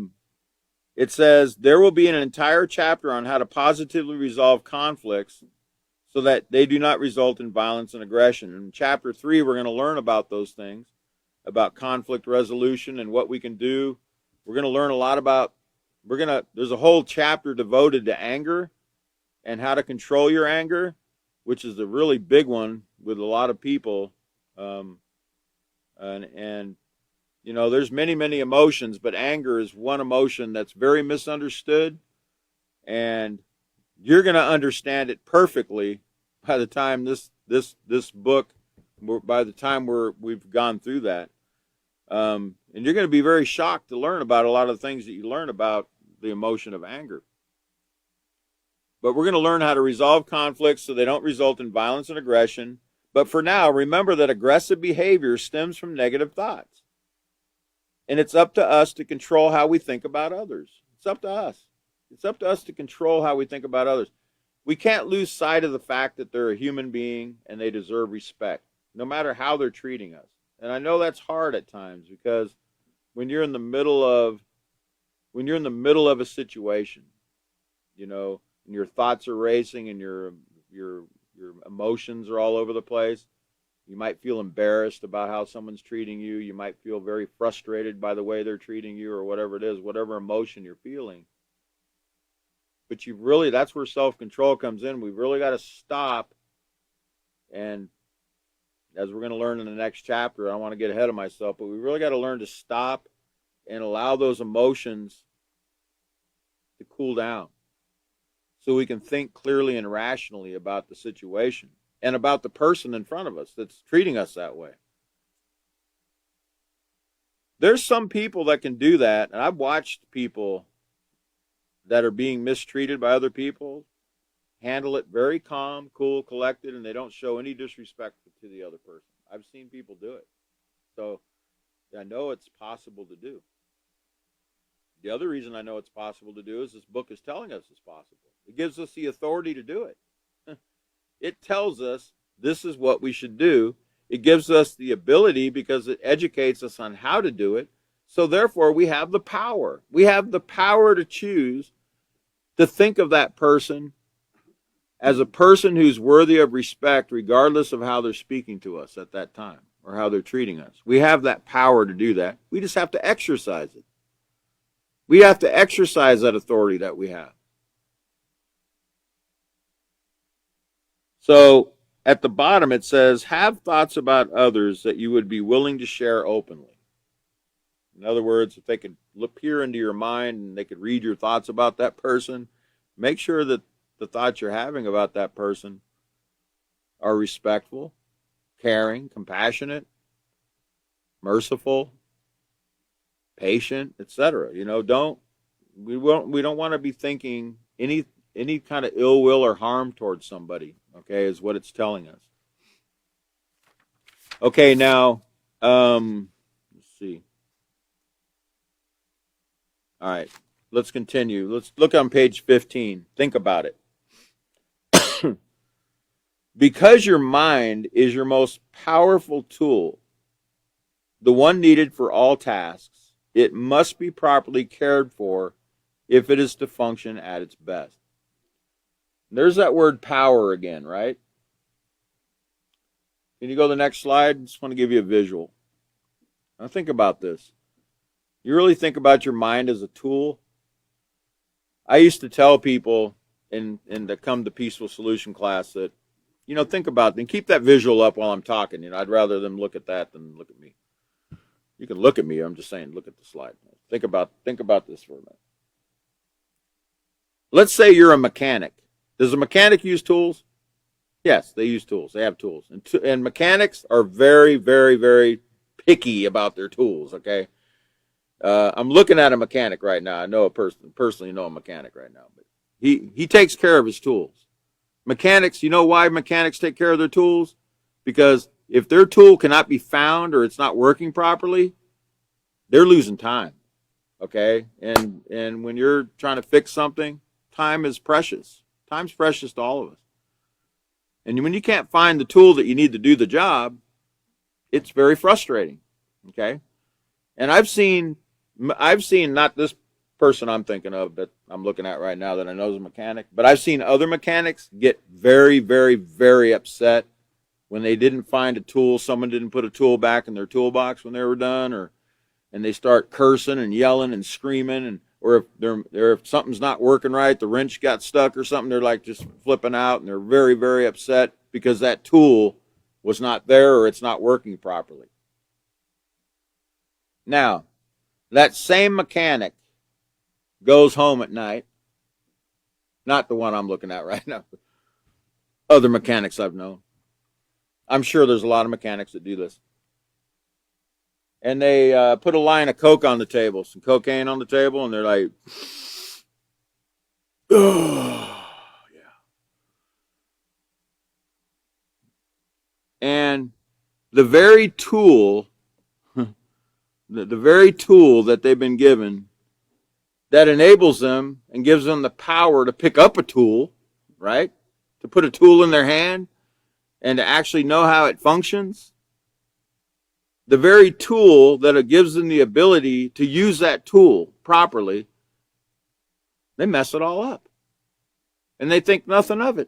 says there will be an entire chapter on how to positively resolve conflicts so that they do not result in violence and aggression. In chapter 3, we're going to learn about those things, about conflict resolution and what we can do. We're going to learn a lot about there's a whole chapter devoted to anger and how to control your anger, which is a really big one with a lot of people. There's many emotions, but anger is one emotion that's very misunderstood, and you're going to understand it perfectly by the time this book, by the time we've gone through that. And you're going to be very shocked to learn about a lot of the things that you learn about the emotion of anger. But we're going to learn how to resolve conflicts so they don't result in violence and aggression. But for now, remember that aggressive behavior stems from negative thoughts. And it's up to us to control how we think about others. It's up to us. It's up to us to control how we think about others. We can't lose sight of the fact that they're a human being and they deserve respect, no matter how they're treating us. And I know that's hard at times because when you're in the middle of a situation, and your thoughts are racing and you're your emotions are all over the place. You might feel embarrassed about how someone's treating you. You might feel very frustrated by the way they're treating you, or whatever it is, whatever emotion you're feeling. But that's where self-control comes in. We've really got to stop. And as we're going to learn in the next chapter, I don't want to get ahead of myself, but we really got to learn to stop and allow those emotions to cool down so we can think clearly and rationally about the situation and about the person in front of us that's treating us that way. There's some people that can do that, and I've watched people that are being mistreated by other people handle it very calm, cool, collected, and they don't show any disrespect to the other person. I've seen people do it. So I know it's possible to do. The other reason I know it's possible to do is this book is telling us it's possible. It gives us the authority to do it. It tells us this is what we should do. It gives us the ability because it educates us on how to do it. So therefore, we have the power. We have the power to choose to think of that person as a person who's worthy of respect, regardless of how they're speaking to us at that time or how they're treating us. We have that power to do that. We just have to exercise it. We have to exercise that authority that we have. So at the bottom it says, have thoughts about others that you would be willing to share openly. In other words, if they could peer into your mind and they could read your thoughts about that person, make sure that the thoughts you're having about that person are respectful, caring, compassionate, merciful, patient, etc. We don't want to be thinking any kind of ill will or harm towards somebody, okay, is what it's telling us. Okay, now let's see. All right, let's continue. Let's look on page 15. Think about it. Because your mind is your most powerful tool, the one needed for all tasks, it must be properly cared for if it is to function at its best. There's that word power again, right? Can you go to the next slide? I just want to give you a visual. Now think about this. You really think about your mind as a tool? I used to tell people in the Come to Peaceful Solution class that, think about it and keep that visual up while I'm talking. I'd rather them look at that than look at me. You can look at me. I'm just saying, look at the slide. Think about this for a minute. Let's say you're a mechanic. Does a mechanic use tools? Yes, they use tools. They have tools. And mechanics are very, very, very picky about their tools, okay? I'm looking at a mechanic right now. I know personally know a mechanic right now. But he takes care of his tools. Mechanics, you know why mechanics take care of their tools? Because if their tool cannot be found or it's not working properly, they're losing time, okay? And when you're trying to fix something, time is precious. Time's precious to all of us. And when you can't find the tool that you need to do the job, it's very frustrating, okay? And I've seen not this person I'm thinking of that I'm looking at right now that I know is a mechanic, but I've seen other mechanics get very, very, very upset when they didn't find a tool, someone didn't put a tool back in their toolbox when they were done, and they start cursing and yelling and screaming, or if something's not working right, the wrench got stuck or something, they're like just flipping out, and they're very, very upset because that tool was not there or it's not working properly. Now, that same mechanic goes home at night, not the one I'm looking at right now, other mechanics I've known. I'm sure there's a lot of mechanics that do this. And they put a line of Coke on the table, some cocaine on the table, and they're like, oh, yeah. And the very tool, the very tool that they've been given that enables them and gives them the power to pick up a tool, right? To put a tool in their hand and to actually know how it functions. The very tool that gives them the ability to use that tool properly, they mess it all up. And they think nothing of it.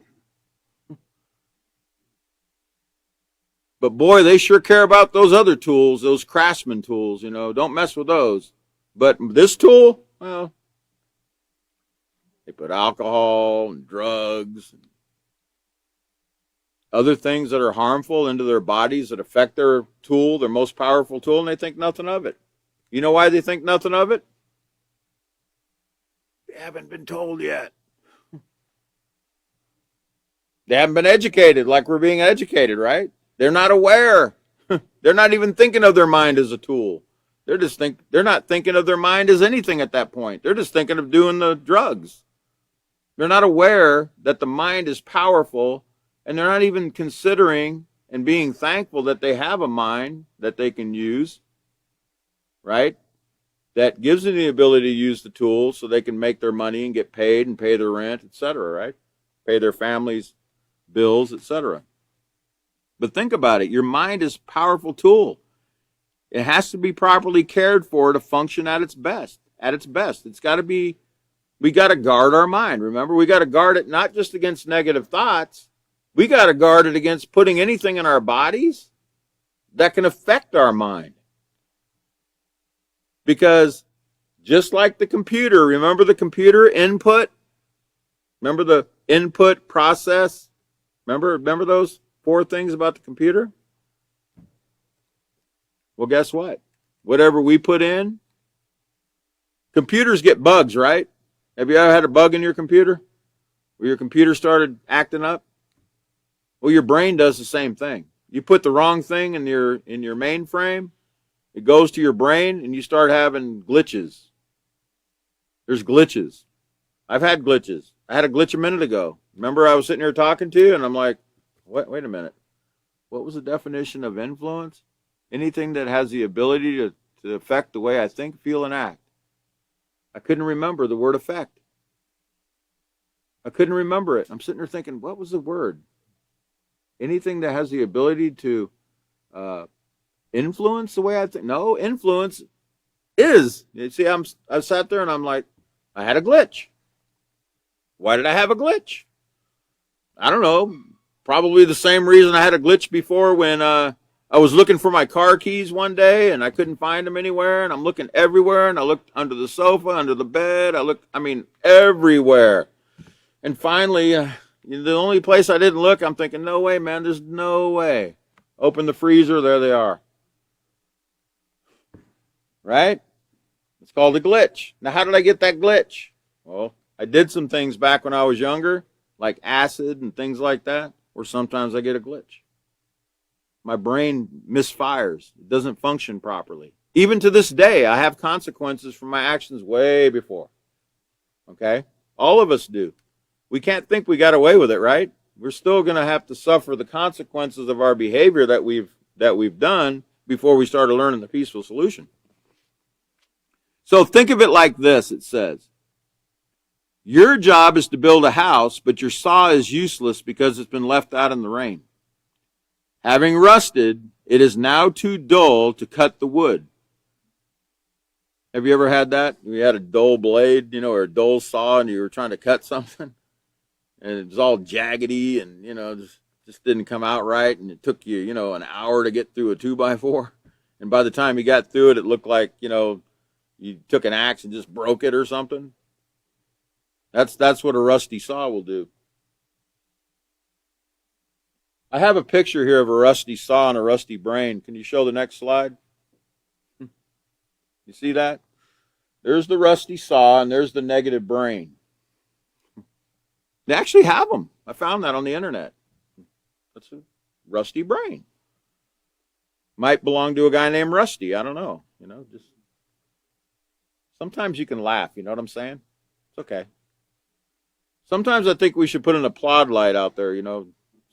But boy, they sure care about those other tools, those craftsman tools, you know, don't mess with those. But this tool, well, they put alcohol and drugs and other things that are harmful into their bodies that affect their tool, their most powerful tool, and they think nothing of it. You know why they think nothing of it? They haven't been told yet. They haven't been educated like we're being educated, right? They're not aware. They're not even thinking of their mind as a tool. They're not thinking of their mind as anything at that point. They're just thinking of doing the drugs. They're not aware that the mind is powerful, and they're not even considering and being thankful that they have a mind that they can use, right? That gives them the ability to use the tools so they can make their money and get paid and pay their rent, etc., right? Pay their families' bills, etc. But think about it. Your mind is a powerful tool. It has to be properly cared for to function at its best. It's got to be, we got to guard our mind. Remember, we got to guard it not just against negative thoughts. We got to guard it against putting anything in our bodies that can affect our mind. Because just like the computer, remember the computer input? Remember the input process? Remember those 4 things about the computer? Well, guess what? Whatever we put in, computers get bugs, right? Have you ever had a bug in your computer? Where your computer started acting up? Well, your brain does the same thing. You put the wrong thing in your mainframe, it goes to your brain, and you start having glitches. There's glitches. I've had glitches. I had a glitch a minute ago. Remember, I was sitting here talking to you, and I'm like, wait a minute. What was the definition of influence? Anything that has the ability to affect the way I think, feel, and act. I couldn't remember the word affect. I couldn't remember it. I'm sitting there thinking, what was the word? Anything that has the ability to influence the way I think? No, influence is. You see, I sat there and I'm like, I had a glitch. Why did I have a glitch? I don't know. Probably the same reason I had a glitch before when I was looking for my car keys one day and I couldn't find them anywhere, and I'm looking everywhere, and I looked under the sofa, under the bed, everywhere. And finally, the only place I didn't look, I'm thinking, no way, man, there's no way. Open the freezer, there they are. Right? It's called a glitch. Now, how did I get that glitch? Well, I did some things back when I was younger, like acid and things like that, where sometimes I get a glitch. My brain misfires. It doesn't function properly. Even to this day, I have consequences for my actions way before. Okay? All of us do. We can't think we got away with it, right? We're still going to have to suffer the consequences of our behavior that we've done before we started learning the peaceful solution. So think of it like this, it says. Your job is to build a house, but your saw is useless because it's been left out in the rain. Having rusted, it is now too dull to cut the wood. Have you ever had that? You had a dull blade, or a dull saw, and you were trying to cut something, and it was all jaggedy, and, just didn't come out right, and it took you, an hour to get through a 2x4, and by the time you got through it, it looked like, you took an axe and just broke it or something. That's what a rusty saw will do. I have a picture here of a rusty saw and a rusty brain. Can you show the next slide? You see that? There's the rusty saw and there's the negative brain. They actually have them. I found that on the internet. That's a rusty brain. Might belong to a guy named Rusty. I don't know. Just sometimes you can laugh. You know what I'm saying? It's okay. Sometimes I think we should put an applaud light out there,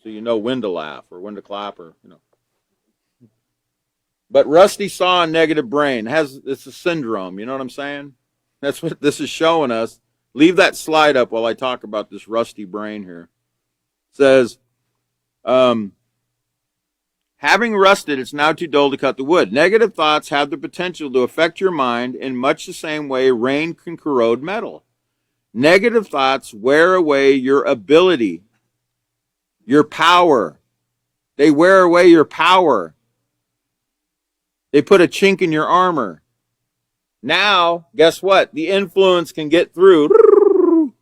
so you know when to laugh or when to clap or. But rusty saw and negative brain it's a syndrome. You know what I'm saying? That's what this is showing us. Leave that slide up while I talk about this rusty brain here. It says, having rusted, it's now too dull to cut the wood. Negative thoughts have the potential to affect your mind in much the same way rain can corrode metal. Negative thoughts wear away your ability, your power. They wear away your power. They put a chink in your armor. Now, guess what? The influence can get through.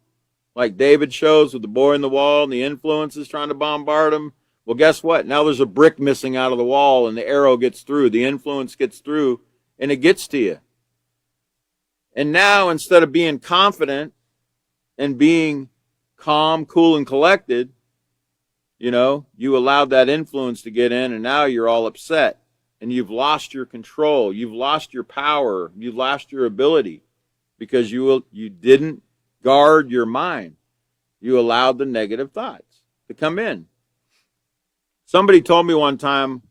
Like David shows with the boy in the wall and the influence is trying to bombard him. Well, guess what? Now there's a brick missing out of the wall and the arrow gets through. The influence gets through and it gets to you. And now, instead of being confident and being calm, cool, and collected, you allowed that influence to get in and now you're all upset. And you've lost your control. You've lost your power. You've lost your ability because you didn't guard your mind. You allowed the negative thoughts to come in. Somebody told me one time,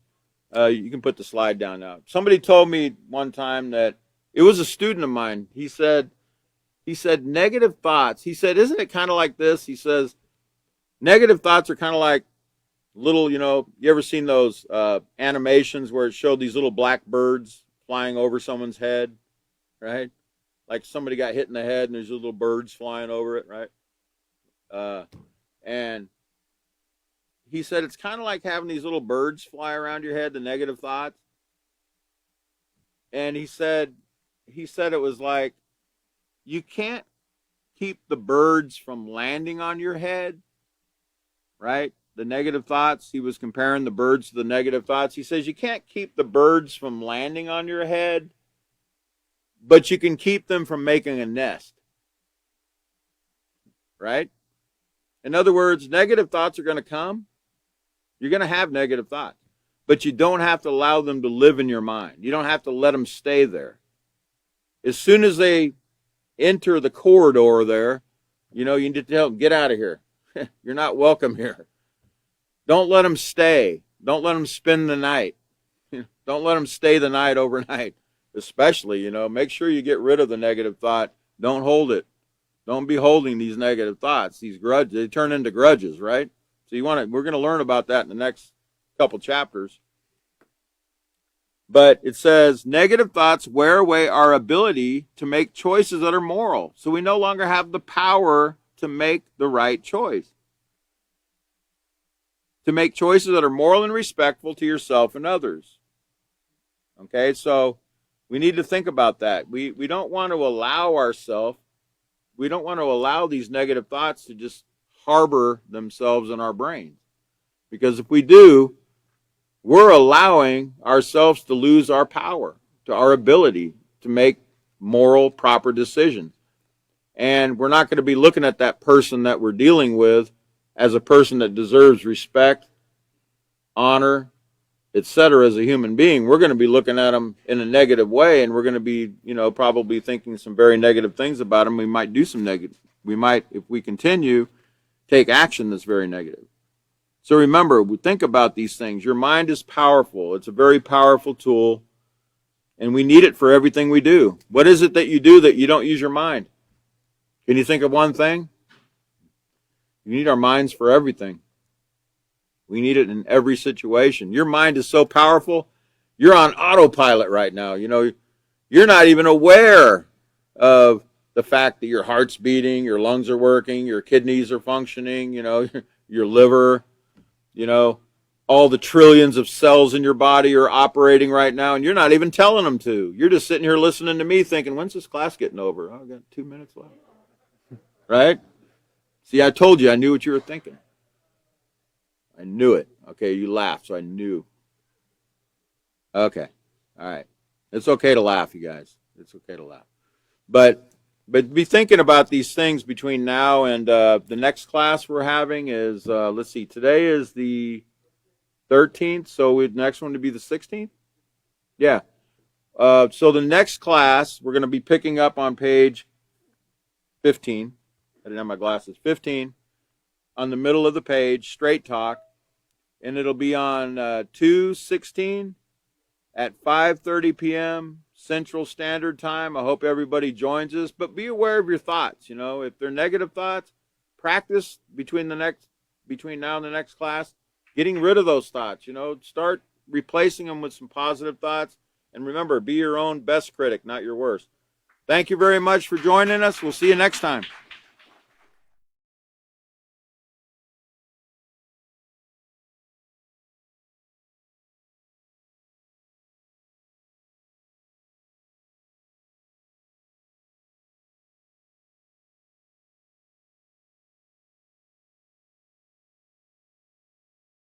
you can put the slide down now. Somebody told me one time that it was a student of mine. He said negative thoughts. He said, isn't it kind of like this? He says, negative thoughts are kind of like little, you ever seen those animations where it showed these little black birds flying over someone's head, right? Like somebody got hit in the head and there's little birds flying over it, right? And he said it's kind of like having these little birds fly around your head, the negative thoughts. And he said it was like you can't keep the birds from landing on your head, right? The negative thoughts, he was comparing the birds to the negative thoughts. He says you can't keep the birds from landing on your head, but you can keep them from making a nest, right? In other words, negative thoughts are going to come. You're going to have negative thoughts, but you don't have to allow them to live in your mind. You don't have to let them stay there. As soon as they enter the corridor there, you need to tell them, get out of here. You're not welcome here. Don't let them stay. Don't let them spend the night. Don't let them stay the night overnight. Especially, make sure you get rid of the negative thought. Don't hold it. Don't be holding these negative thoughts. These grudges, they turn into grudges, right? So we're going to learn about that in the next couple chapters. But it says negative thoughts wear away our ability to make choices that are moral. So we no longer have the power to make the right choice. To make choices that are moral and respectful to yourself and others. Okay, so we need to think about that. We don't want to allow these negative thoughts to just harbor themselves in our brains. Because if we do, we're allowing ourselves to lose our power, to our ability to make moral, proper decisions. And we're not going to be looking at that person that we're dealing with as a person that deserves respect, honor, etc. as a human being. We're going to be looking at them in a negative way, and we're going to be, probably thinking some very negative things about them. We might do some negative. We might, if we continue, take action that's very negative. So remember, think about these things. Your mind is powerful. It's a very powerful tool, and we need it for everything we do. What is it that you do that you don't use your mind? Can you think of one thing? You need our minds for everything. We need it in every situation. Your mind is so powerful, you're on autopilot right now. You're not even aware of the fact that your heart's beating, your lungs are working, your kidneys are functioning, your liver, all the trillions of cells in your body are operating right now, and you're not even telling them to. You're just sitting here listening to me thinking, when's this class getting over? Oh, I've got 2 minutes left. Right? See, I told you, I knew what you were thinking. I knew it. Okay, you laughed, so I knew. Okay, all right. It's okay to laugh, you guys. It's okay to laugh. But be thinking about these things between now and the next class we're having is, let's see, today is the 13th, so the next one to be the 16th? Yeah. So the next class, we're going to be picking up on page 15. I didn't have my glasses. 15 on the middle of the page, straight talk. And it'll be on 2/16 at 5:30 p.m. Central Standard Time. I hope everybody joins us. But be aware of your thoughts. If they're negative thoughts, practice between now and the next class, getting rid of those thoughts. Start replacing them with some positive thoughts. And remember, be your own best critic, not your worst. Thank you very much for joining us. We'll see you next time.